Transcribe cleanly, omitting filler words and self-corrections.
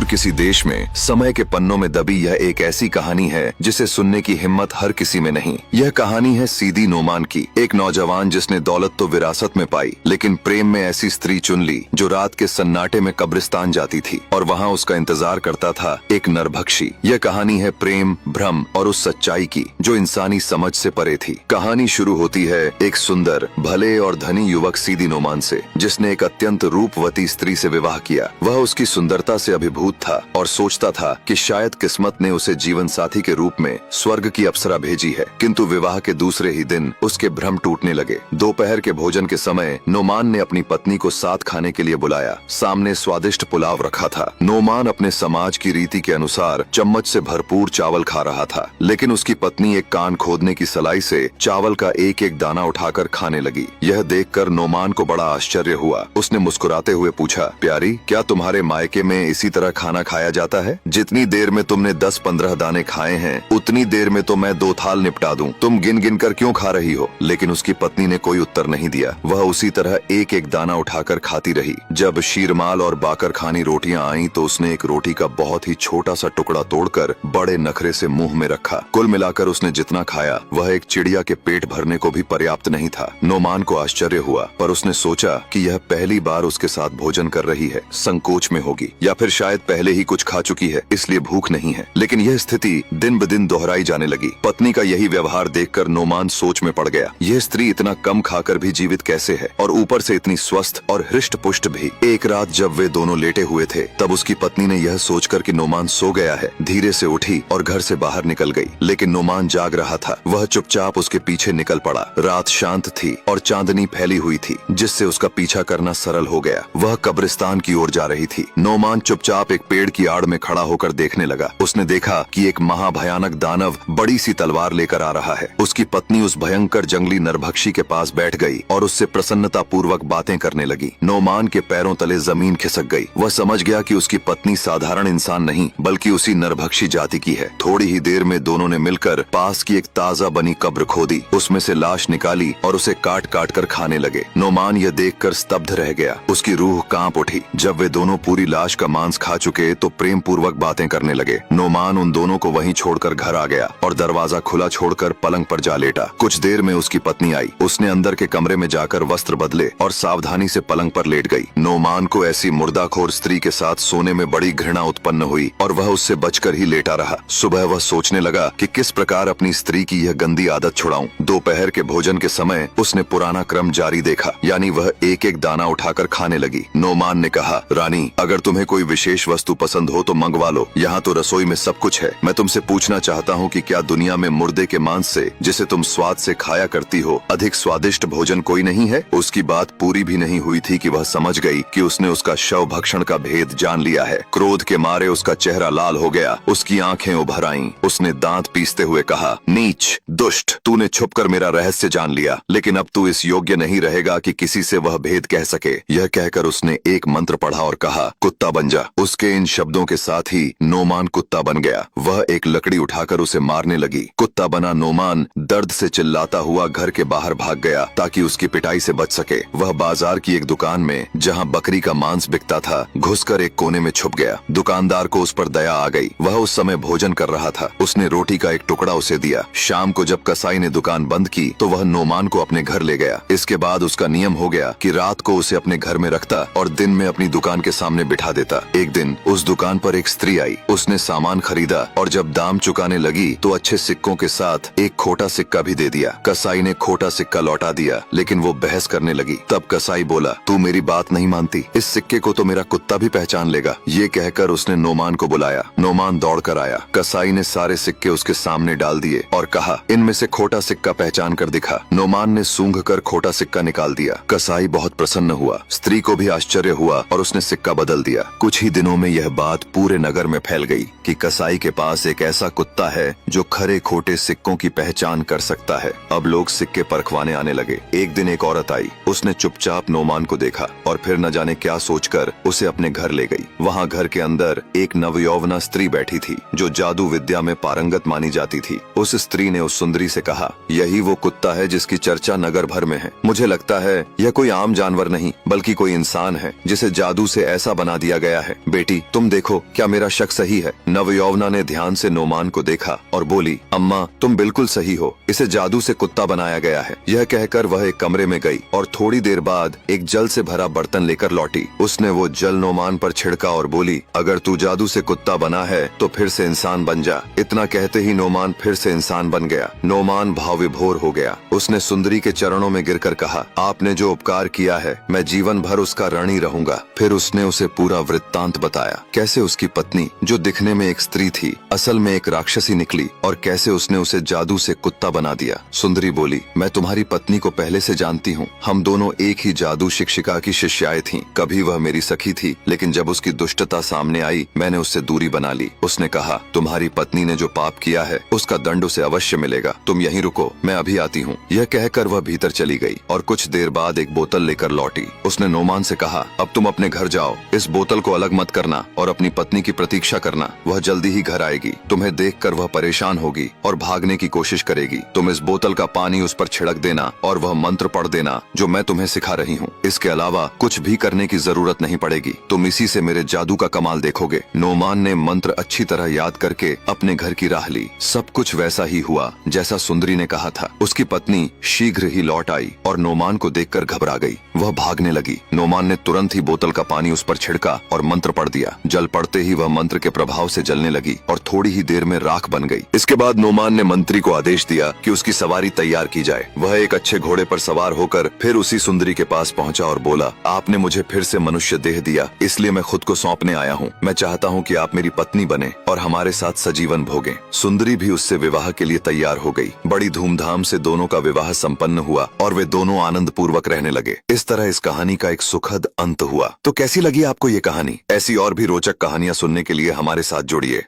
किसी देश में समय के पन्नों में दबी यह एक ऐसी कहानी है जिसे सुनने की हिम्मत हर किसी में नहीं। यह कहानी है सीदी नोमान की, एक नौजवान जिसने दौलत तो विरासत में पाई, लेकिन प्रेम में ऐसी स्त्री चुन ली जो रात के सन्नाटे में कब्रिस्तान जाती थी और वहाँ उसका इंतजार करता था एक नरभक्षी। यह कहानी है प्रेम, भ्रम और उस सच्चाई की जो इंसानी समझ से परे थी। कहानी शुरू होती है एक सुंदर, भले और धनी युवक सीदी नोमान से, जिसने एक अत्यंत रूपवती स्त्री से विवाह किया। वह उसकी सुंदरता से अभिभूत था और सोचता था कि शायद किस्मत ने उसे जीवन साथी के रूप में स्वर्ग की अप्सरा भेजी है। किंतु विवाह के दूसरे ही दिन उसके भ्रम टूटने लगे। दोपहर के भोजन के समय नोमान ने अपनी पत्नी को साथ खाने के लिए बुलाया। सामने स्वादिष्ट पुलाव रखा था। नोमान अपने समाज की रीति के अनुसार चम्मच से भरपूर चावल खा रहा था, लेकिन उसकी पत्नी एक कान खोदने की सलाई से चावल का एक एक दाना उठाकर खाने लगी। यह देखकर नोमान को बड़ा आश्चर्य हुआ। उसने मुस्कुराते हुए पूछा, प्यारी, क्या तुम्हारे मायके में इसी तरह खाना खाया जाता है? जितनी देर में तुमने 10-15 दाने खाए हैं, उतनी देर में तो मैं 2 थाल निपटा दूं। तुम गिन गिन कर क्यों खा रही हो? लेकिन उसकी पत्नी ने कोई उत्तर नहीं दिया। वह उसी तरह एक एक दाना उठाकर खाती रही। जब शीरमाल और बाकर खानी रोटियां आईं तो उसने एक रोटी का बहुत ही छोटा सा टुकड़ा तोड़कर बड़े नखरे से मुंह में रखा। कुल मिलाकर उसने जितना खाया वह एक चिड़िया के पेट भरने को भी पर्याप्त नहीं था। नोमान को आश्चर्य हुआ, पर उसने सोचा कि यह पहली बार उसके साथ भोजन कर रही है, संकोच में होगी, या फिर शायद पहले ही कुछ खा चुकी है इसलिए भूख नहीं है। लेकिन यह स्थिति दिन ब दिन दोहराई जाने लगी। पत्नी का यही व्यवहार देखकर नोमान सोच में पड़ गया। यह स्त्री इतना कम खाकर भी जीवित कैसे है, और ऊपर से इतनी स्वस्थ और हृष्ट पुष्ट भी। एक रात जब वे दोनों लेटे हुए थे तब उसकी पत्नी ने यह सोचकर कि नोमान सो गया है, धीरे से उठी और घर से बाहर निकल गई। लेकिन नोमान जाग रहा था। वह चुपचाप उसके पीछे निकल पड़ा। रात शांत थी और चांदनी फैली हुई थी, जिससे उसका पीछा करना सरल हो गया। वह कब्रिस्तान की ओर जा रही थी। नोमान चुपचाप एक पेड़ की आड़ में खड़ा होकर देखने लगा। उसने देखा कि एक महाभयानक दानव बड़ी सी तलवार लेकर आ रहा है। उसकी पत्नी उस भयंकर जंगली नरभक्षी के पास बैठ गई और उससे प्रसन्नता पूर्वक बातें करने लगी। नोमान के पैरों तले जमीन खिसक गई। वह समझ गया कि उसकी पत्नी साधारण इंसान नहीं बल्कि उसी नरभक्षी जाति की है। थोड़ी ही देर में दोनों ने मिलकर पास की एक ताजा बनी कब्र खोदी, उसमें से लाश निकाली और उसे काट काट कर खाने लगे। नोमान यह देखकर स्तब्ध रह गया। उसकी रूह कांप उठी। जब वे दोनों पूरी लाश का मांस खा चुके तो प्रेम पूर्वक बातें करने लगे। नोमान उन दोनों को वहीं छोड़कर घर आ गया और दरवाजा खुला छोड़कर पलंग पर जा लेटा। कुछ देर में उसकी पत्नी आई। उसने अंदर के कमरे में जाकर वस्त्र बदले और सावधानी से पलंग पर लेट गई। नोमान को ऐसी मुर्दाखोर स्त्री के साथ सोने में बड़ी घृणा उत्पन्न हुई और वह उससे बचकर ही लेटा रहा। सुबह वह सोचने लगा कि किस प्रकार अपनी स्त्री की यह गंदी आदत छुड़ाऊं। दोपहर के भोजन के समय उसने पुराना क्रम जारी देखा, यानी वह एक एक दाना उठाकर खाने लगी। नोमान ने कहा, रानी, अगर तुम्हें कोई विशेष वस्तु पसंद हो तो मंगवा लो, यहाँ तो रसोई में सब कुछ है। मैं तुमसे पूछना चाहता हूँ कि क्या दुनिया में मुर्दे के मांस से, जिसे तुम स्वाद से खाया करती हो, अधिक स्वादिष्ट भोजन कोई नहीं है? उसकी बात पूरी भी नहीं हुई थी कि वह समझ गई कि उसने उसका शव भक्षण का भेद जान लिया है। क्रोध के मारे उसका चेहरा लाल हो गया। उसकी आंखें उभर आईं। उसने दांत पीसते हुए कहा, नीच, दुष्ट, तूने छुपकर मेरा रहस्य जान लिया, लेकिन अब तू इस योग्य नहीं रहेगा कि किसी से वह भेद कह सके। यह कहकर उसने एक मंत्र पढ़ा और कहा, कुत्ता बन जा। उसके इन शब्दों के साथ ही नोमान कुत्ता बन गया। वह एक लकड़ी उठाकर उसे मारने लगी। कुत्ता बना नोमान दर्द से चिल्लाता हुआ घर के बाहर भाग गया ताकि उसकी पिटाई से बच सके। वह बाजार की एक दुकान में, जहां बकरी का मांस बिकता था, घुसकर एक कोने में छुप गया। दुकानदार को उस पर दया आ गई। वह उस समय भोजन कर रहा था। उसने रोटी का एक टुकड़ा उसे दिया। शाम को जब कसाई ने दुकान बंद की तो वह नोमान को अपने घर ले गया। इसके बाद उसका नियम हो गया कि रात को उसे अपने घर में रखता और दिन में अपनी दुकान के सामने बिठा देता। एक दिन उस दुकान पर एक स्त्री आई। उसने सामान खरीदा और जब दाम चुकाने लगी तो अच्छे सिक्कों के साथ एक खोटा सिक्का भी दे दिया। कसाई ने खोटा सिक्का लौटा दिया, लेकिन वो बहस करने लगी। तब कसाई बोला, तू मेरी बात नहीं मानती, इस सिक्के को तो मेरा कुत्ता भी पहचान लेगा। ये कहकर उसने नोमान को बुलाया। नोमान दौड़कर आया। कसाई ने सारे सिक्के उसके सामने डाल दिए और कहा, इनमें से खोटा सिक्का पहचान कर दिखा। नोमान ने सूंघ कर खोटा सिक्का निकाल दिया। कसाई बहुत प्रसन्न हुआ। स्त्री को भी आश्चर्य हुआ और उसने सिक्का बदल दिया। कुछ ही दिनों में यह बात पूरे नगर में फैल गई कि कसाई के पास एक ऐसा कुत्ता है जो खरे खोटे सिक्कों की पहचान कर सकता है। अब लोग सिक्के परखवाने आने लगे। एक दिन एक औरत आई। उसने चुपचाप नोमान को देखा और फिर न जाने क्या सोचकर उसे अपने घर ले गई। वहाँ घर के अंदर एक नवयौवना स्त्री बैठी थी जो जादू विद्या में पारंगत मानी जाती थी। उस स्त्री ने उस सुंदरी से कहा, यही वो कुत्ता है जिसकी चर्चा नगर भर में है। मुझे लगता है यह कोई आम जानवर नहीं बल्कि कोई इंसान है जिसे जादू से ऐसा बना दिया गया है। बेटी, बोली, तुम देखो क्या मेरा शक सही है। नवयौवना ने ध्यान से नोमान को देखा और बोली, अम्मा तुम बिल्कुल सही हो, इसे जादू से कुत्ता बनाया गया है। यह कहकर वह एक कमरे में गई और थोड़ी देर बाद एक जल से भरा बर्तन लेकर लौटी। उसने वो जल नोमान पर छिड़का और बोली, अगर तू जादू से कुत्ता बना है तो फिर से इंसान बन जा। इतना कहते ही नोमान फिर से इंसान बन गया। नोमान भाव विभोर हो गया। उसने सुंदरी के चरणों में गिरकर कहा, आपने जो उपकार किया है मैं जीवन भर उसका ऋणी रहूंगा। फिर उसने उसे पूरा वृत्तांत बताया, कैसे उसकी पत्नी जो दिखने में एक स्त्री थी असल में एक राक्षसी निकली और कैसे उसने उसे जादू से कुत्ता बना दिया। सुंदरी बोली, मैं तुम्हारी पत्नी को पहले से जानती हूँ। हम दोनों एक ही जादू शिक्षिका की शिष्याएं थीं। कभी वह मेरी सखी थी, लेकिन जब उसकी दुष्टता सामने आई मैंने उससे दूरी बना ली। उसने कहा, तुम्हारी पत्नी ने जो पाप किया है उसका दंड उसे अवश्य मिलेगा। तुम यहीं रुको, मैं अभी आती हूँ। यह कहकर वह भीतर चली गई और कुछ देर बाद एक बोतल लेकर लौटी। उसने नोमान से कहा, अब तुम अपने घर जाओ, इस बोतल को अलग मत करना और अपनी पत्नी की प्रतीक्षा करना। वह जल्दी ही घर आएगी। तुम्हें देखकर वह परेशान होगी और भागने की कोशिश करेगी। तुम इस बोतल का पानी उस पर छिड़क देना और वह मंत्र पढ़ देना जो मैं तुम्हें सिखा रही हूँ। इसके अलावा कुछ भी करने की जरूरत नहीं पड़ेगी। तुम इसी से मेरे जादू का कमाल देखोगे। नोमान ने मंत्र अच्छी तरह याद करके अपने घर की राह ली। सब कुछ वैसा ही हुआ जैसा सुंदरी ने कहा था। उसकी पत्नी शीघ्र ही लौट आई और नोमान को देखकर घबरा गई। वह भागने लगी। नोमान ने तुरंत ही बोतल का पानी उस पर छिड़का और मंत्र पढ़ दिया। जल पड़ते ही वह मंत्र के प्रभाव से जलने लगी और थोड़ी ही देर में राख बन गई। इसके बाद नोमान ने मंत्री को आदेश दिया कि उसकी सवारी तैयार की जाए। वह एक अच्छे घोड़े पर सवार होकर फिर उसी सुंदरी के पास पहुंचा और बोला, आपने मुझे फिर से मनुष्य देह दिया, इसलिए मैं खुद को सौंपने आया हूँ। मैं चाहता हूँ कि आप मेरी पत्नी बने और हमारे साथ सजीवन भोगें। सुंदरी भी उससे विवाह के लिए तैयार हो गई। बड़ी धूमधाम से दोनों का विवाह संपन्न हुआ और वे दोनों आनंद पूर्वक रहने लगे। इस तरह इस कहानी का एक सुखद अंत हुआ। तो कैसी लगी आपको ये कहानी? ऐसी और भी रोचक कहानियां सुनने के लिए हमारे साथ जुड़िए।